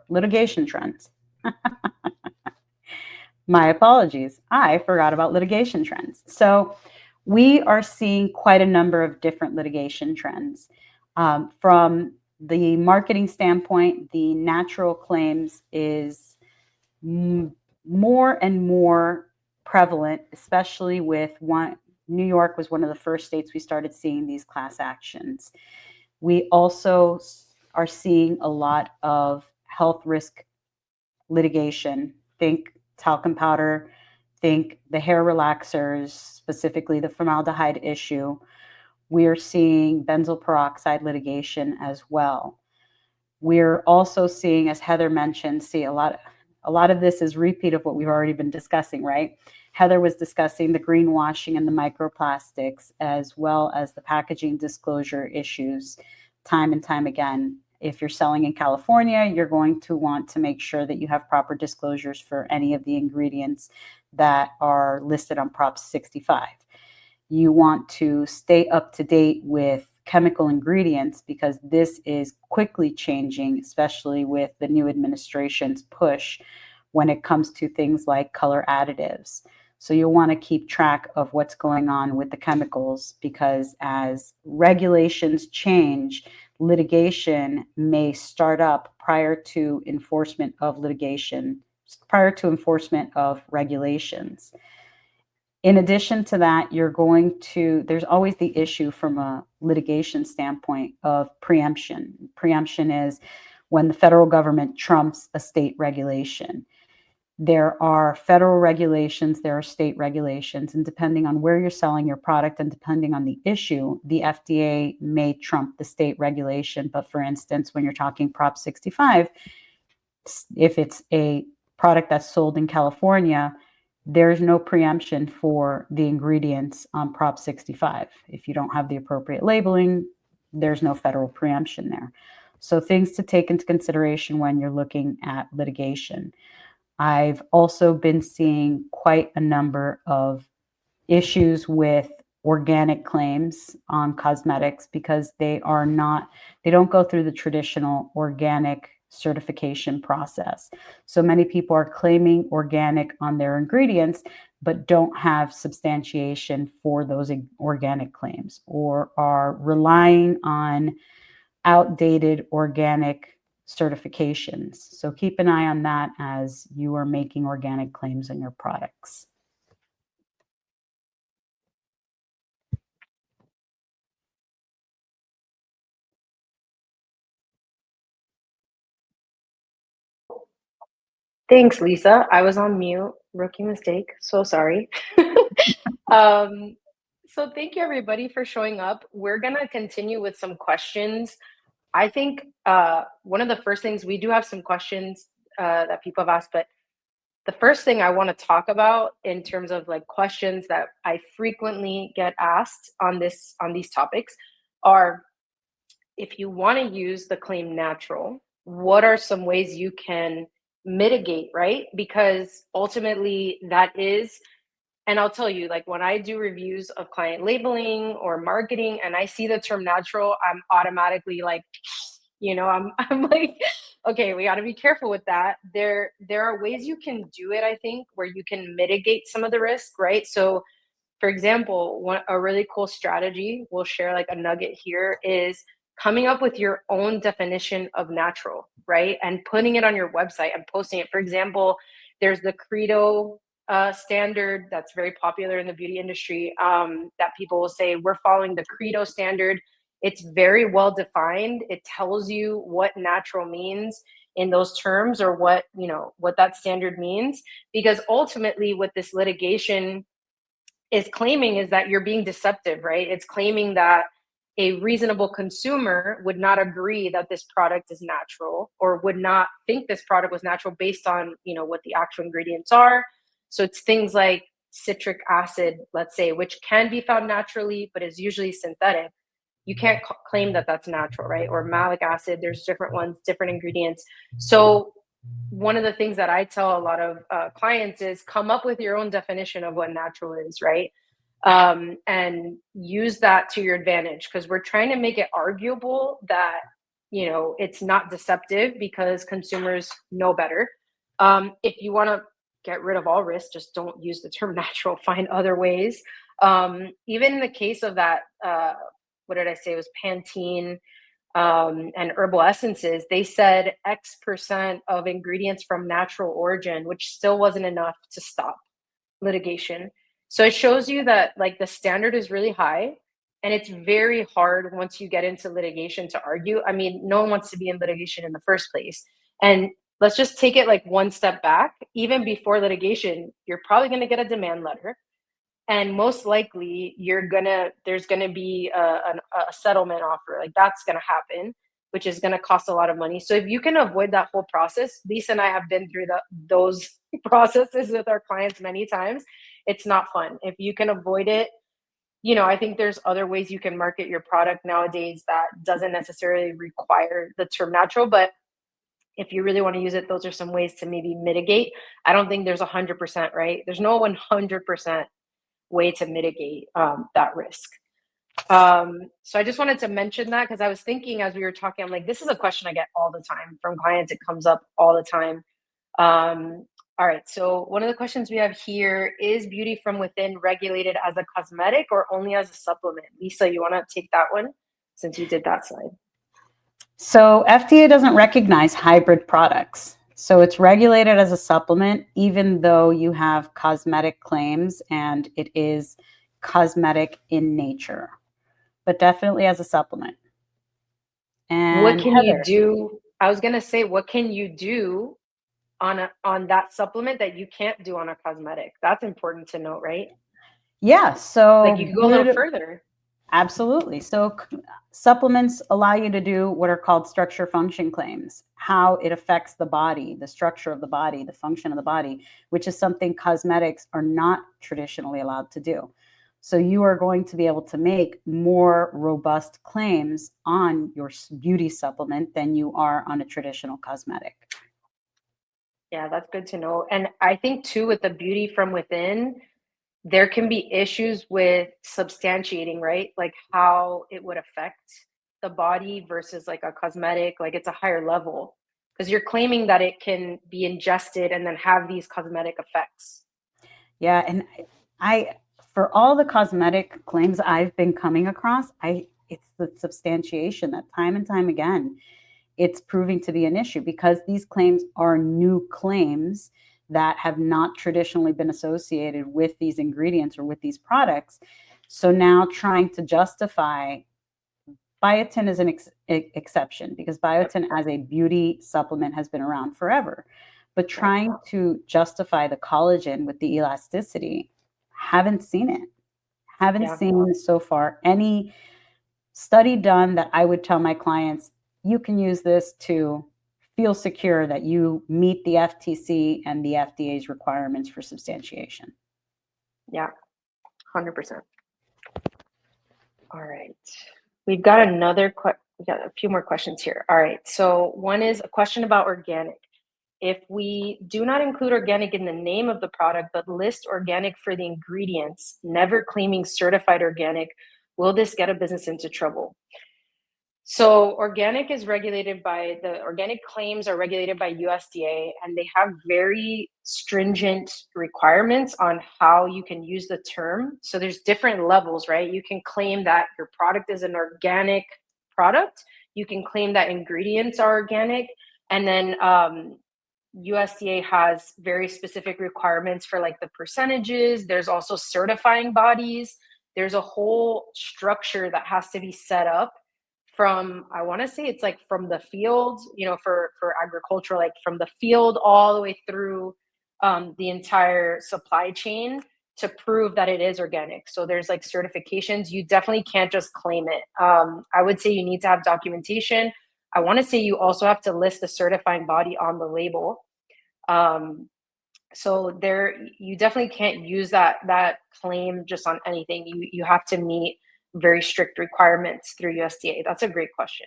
litigation trends. My apologies. I forgot about litigation trends. So we are seeing quite a number of different litigation trends. From the marketing standpoint, the natural claims is more and more prevalent, especially with New York was one of the first states we started seeing these class actions. We also are seeing a lot of health risk litigation. Think talcum powder, think the hair relaxers, specifically the formaldehyde issue. We are seeing benzoyl peroxide litigation as well. We're also seeing, as Heather mentioned, a lot of this is repeat of what we've already been discussing, right? Heather was discussing the greenwashing and the microplastics, as well as the packaging disclosure issues time and time again. If you're selling in California, you're going to want to make sure that you have proper disclosures for any of the ingredients that are listed on Prop 65. You want to stay up to date with chemical ingredients because this is quickly changing, especially with the new administration's push when it comes to things like color additives. So you'll want to keep track of what's going on with the chemicals, because as regulations change, litigation may start up prior to enforcement of regulations. In addition to that, there's always the issue from a litigation standpoint of preemption. Preemption is when the federal government trumps a state regulation. There are federal regulations, there are state regulations, and depending on where you're selling your product and depending on the issue, the FDA may trump the state regulation. But for instance, when you're talking Prop 65, if it's a product that's sold in California, there's no preemption for the ingredients on Prop 65. If you don't have the appropriate labeling, there's no federal preemption there. So things to take into consideration when you're looking at litigation. I've also been seeing quite a number of issues with organic claims on cosmetics because they don't go through the traditional organic certification process. So many people are claiming organic on their ingredients, but don't have substantiation for those organic claims, or are relying on outdated organic certifications. So keep an eye on that as you are making organic claims on your products. Thanks, Lisa. I was on mute. Rookie mistake. So sorry. So thank you everybody for showing up. We're gonna continue with some questions. I think one of the first things, we do have some questions that people have asked, but the first thing I want to talk about in terms of like questions that I frequently get asked on these topics are, if you want to use the claim natural, what are some ways you can mitigate, right? Because ultimately that is, and I'll tell you, like when I do reviews of client labeling or marketing and I see the term natural, I'm automatically like, I'm like, okay, we got to be careful with that. There are ways you can do it, I think, where you can mitigate some of the risk, right? So for example, a really cool strategy, we'll share like a nugget here, is coming up with your own definition of natural, right? And putting it on your website and posting it. For example, there's the Credo standard that's very popular in the beauty industry, that people will say, we're following the Credo standard. It's very well defined. It tells you what natural means in those terms, or what that standard means. Because ultimately what this litigation is claiming is that you're being deceptive, right? It's claiming that a reasonable consumer would not agree that this product is natural, or would not think this product was natural based on, what the actual ingredients are. So it's things like citric acid, let's say, which can be found naturally, but is usually synthetic. You can't claim that that's natural, right? Or malic acid, there's different ones, different ingredients. So one of the things that I tell a lot of clients is come up with your own definition of what natural is, right? And use that to your advantage, because we're trying to make it arguable that it's not deceptive because consumers know better. If you want to get rid of all risk, just don't use the term natural, find other ways. Even in the case of that, what did I say? It was Pantene and herbal essences. They said X% of ingredients from natural origin, which still wasn't enough to stop litigation. So it shows you that like the standard is really high, and it's very hard once you get into litigation to argue. I mean, no one wants to be in litigation in the first place. And let's just take it like one step back. Even before litigation, you're probably going to get a demand letter, and most likely there's gonna be a settlement offer. Like that's gonna happen, which is gonna cost a lot of money. So if you can avoid that whole process, Lisa and I have been through those processes with our clients many times. It's not fun. If you can avoid it, I think there's other ways you can market your product nowadays that doesn't necessarily require the term natural, but if you really want to use it, those are some ways to maybe mitigate. I don't think there's 100%, right? There's no 100% way to mitigate that risk. So I just wanted to mention that because I was thinking as we were talking, I'm like, this is a question I get all the time from clients. It comes up all the time. All right. So one of the questions we have here is beauty from within regulated as a cosmetic or only as a supplement? Lisa, you want to take that one since you did that slide? So FDA doesn't recognize hybrid products. So it's regulated as a supplement, even though you have cosmetic claims and it is cosmetic in nature, but definitely as a supplement. And what can you Heather, do? I was going to say, what can you do on that supplement that you can't do on a cosmetic? That's important to note, right? yeah, so Like you can go a little further. Absolutely. So supplements allow you to do what are called structure function claims, how it affects the body, the structure of the body, the function of the body, which is something cosmetics are not traditionally allowed to do. So you are going to be able to make more robust claims on your beauty supplement than you are on a traditional cosmetic. Yeah, that's good to know. And I think too, with the beauty from within, there can be issues with substantiating, right? Like how it would affect the body versus like a cosmetic, like it's a higher level because you're claiming that it can be ingested and then have these cosmetic effects. Yeah, and I for all the cosmetic claims I've been coming across, it's the substantiation that time and time again it's proving to be an issue because these claims are new claims that have not traditionally been associated with these ingredients or with these products. So now trying to justify biotin is an exception because biotin as a beauty supplement has been around forever. But trying to justify the collagen with the elasticity, haven't seen it. Haven't seen so far any study done that I would tell my clients, you can use this to feel secure that you meet the FTC and the FDA's requirements for substantiation. Yeah, 100%. All right. We've got we got a few more questions here. All right. So one is a question about organic. If we do not include organic in the name of the product, but list organic for the ingredients, never claiming certified organic, will this get a business into trouble? So organic claims are regulated by USDA, and they have very stringent requirements on how you can use the term. So there's different levels, right? You can claim that your product is an organic product. You can claim that ingredients are organic. And then USDA has very specific requirements for like the percentages. There's also certifying bodies. There's a whole structure that has to be set up from, I want to say it's like from the field, for agriculture, like from the field all the way through the entire supply chain to prove that it is organic. So there's like certifications. You definitely can't just claim it. I would say you need to have documentation. I want to say you also have to list the certifying body on the label. So you definitely can't use that claim just on anything. You have to meet very strict requirements through USDA. That's a great question.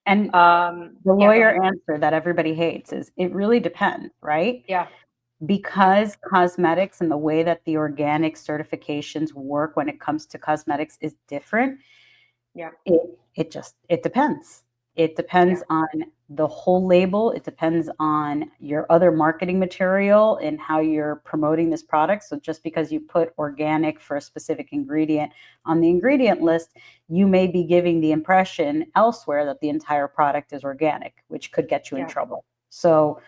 And the lawyer answer that everybody hates is it really depends, right? Yeah. Because cosmetics and the way that the organic certifications work when it comes to cosmetics is different. Yeah. It depends. It depends on the whole label. It depends on your other marketing material and how you're promoting this product. So just because you put organic for a specific ingredient on the ingredient list, you may be giving the impression elsewhere that the entire product is organic, which could get you in trouble. So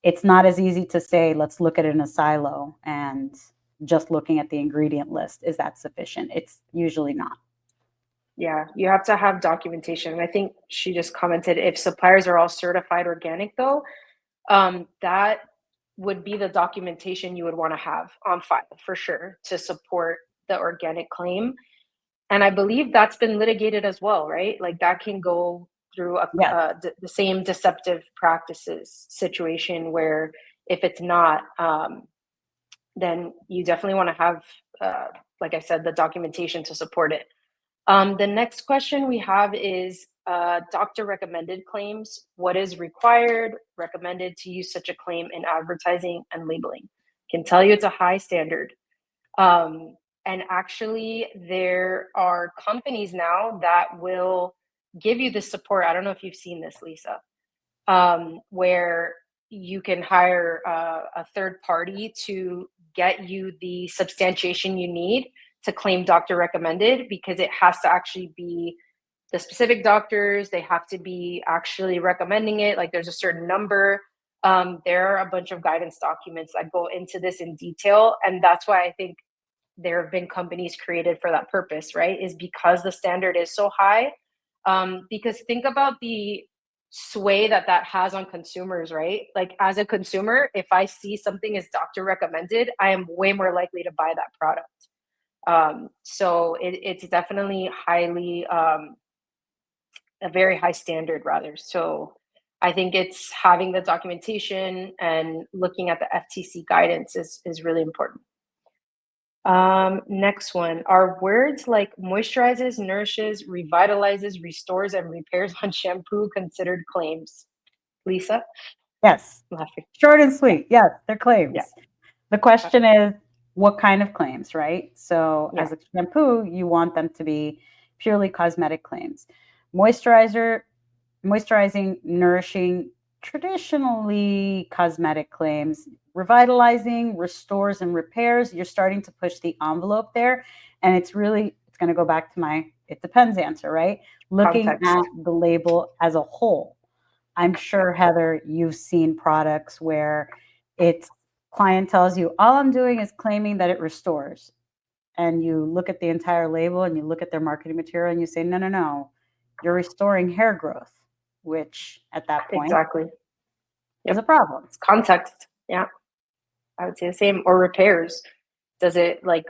it's not as easy to say, let's look at it in a silo and just looking at the ingredient list. Is that sufficient? It's usually not. Yeah, you have to have documentation. And I think she just commented if suppliers are all certified organic, though, that would be the documentation you would want to have on file for sure to support the organic claim. And I believe that's been litigated as well, right? Like that can go through the same deceptive practices situation where if it's not, then you definitely want to have, like I said, the documentation to support it. The next question we have is doctor recommended claims. What is required, recommended to use such a claim in advertising and labeling? Can tell you it's a high standard. And actually, there are companies now that will give you the support. I don't know if you've seen this, Lisa, where you can hire a third party to get you the substantiation you need to claim doctor recommended, because it has to actually be the specific doctors. They have to be actually recommending it. Like there's a certain number. There are a bunch of guidance documents that go into this in detail. And that's why I think there have been companies created for that purpose, right? Is because the standard is so high. Because think about the sway that has on consumers, right? Like as a consumer, if I see something as doctor recommended, I am way more likely to buy that product. So it's definitely highly, a very high standard rather. So I think it's having the documentation and looking at the FTC guidance is really important. Next one, are words like moisturizes, nourishes, revitalizes, restores, and repairs on shampoo considered claims? Lisa? Yes. Laughing. Short and sweet. Yes, they're claims. Yeah. The question is, what kind of claims, right? So as a shampoo, you want them to be purely cosmetic claims. Moisturizing, nourishing, traditionally cosmetic claims. Revitalizing, restores, and repairs. You're starting to push the envelope there. And it's going to go back to my it depends answer, right? Looking at the label as a whole. I'm sure, Heather, you've seen products where it's client tells you, all I'm doing is claiming that it restores. And you look at the entire label and you look at their marketing material and you say, no, no, no, you're restoring hair growth, which at that point is a problem. It's context. Yeah. I would say the same. Or repairs.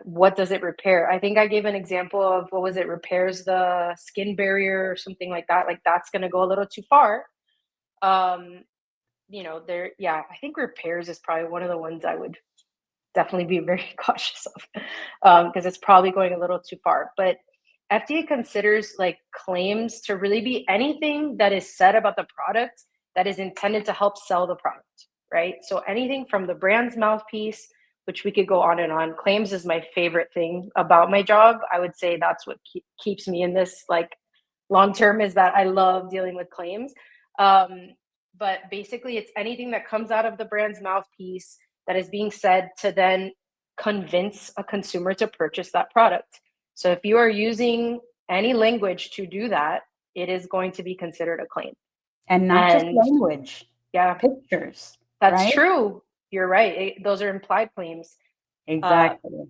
What does it repair? I think I gave an example of, what was it? Repairs the skin barrier or something like that. Like that's going to go a little too far. I think repairs is probably one of the ones I would definitely be very cautious of, because it's probably going a little too far. But FDA considers like claims to really be anything that is said about the product that is intended to help sell the product, right? So anything from the brand's mouthpiece, which we could go on and on. Claims is my favorite thing about my job. I would say that's what keeps me in this like long term, is that I love dealing with claims. But basically, it's anything that comes out of the brand's mouthpiece that is being said to then convince a consumer to purchase that product. So if you are using any language to do that, it is going to be considered a claim. And not just language. Yeah. Pictures. That's right? true. You're right. Those are implied claims. Exactly.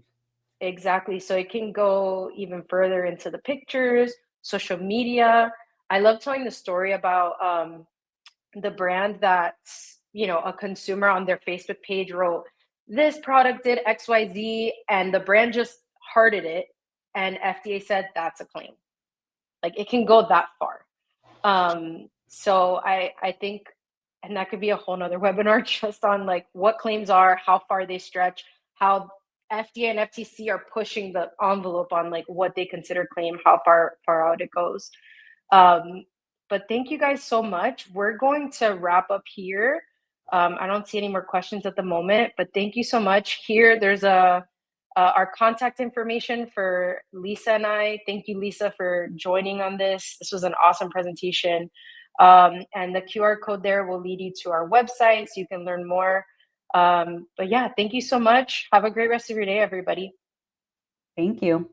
Exactly. So it can go even further into the pictures, social media. I love telling the story about the brand that, a consumer on their Facebook page wrote, this product did XYZ, and the brand just hearted it. And FDA said, that's a claim. Like it can go that far. So I think, and that could be a whole nother webinar just on like what claims are, how far they stretch, how FDA and FTC are pushing the envelope on like what they consider claim, how far out it goes. But thank you guys so much. We're going to wrap up here. I don't see any more questions at the moment, but thank you so much. Here, there's a our contact information for Lisa and I. Thank you, Lisa, for joining on this. This was an awesome presentation. And the QR code there will lead you to our website so you can learn more. But yeah, thank you so much. Have a great rest of your day, everybody. Thank you.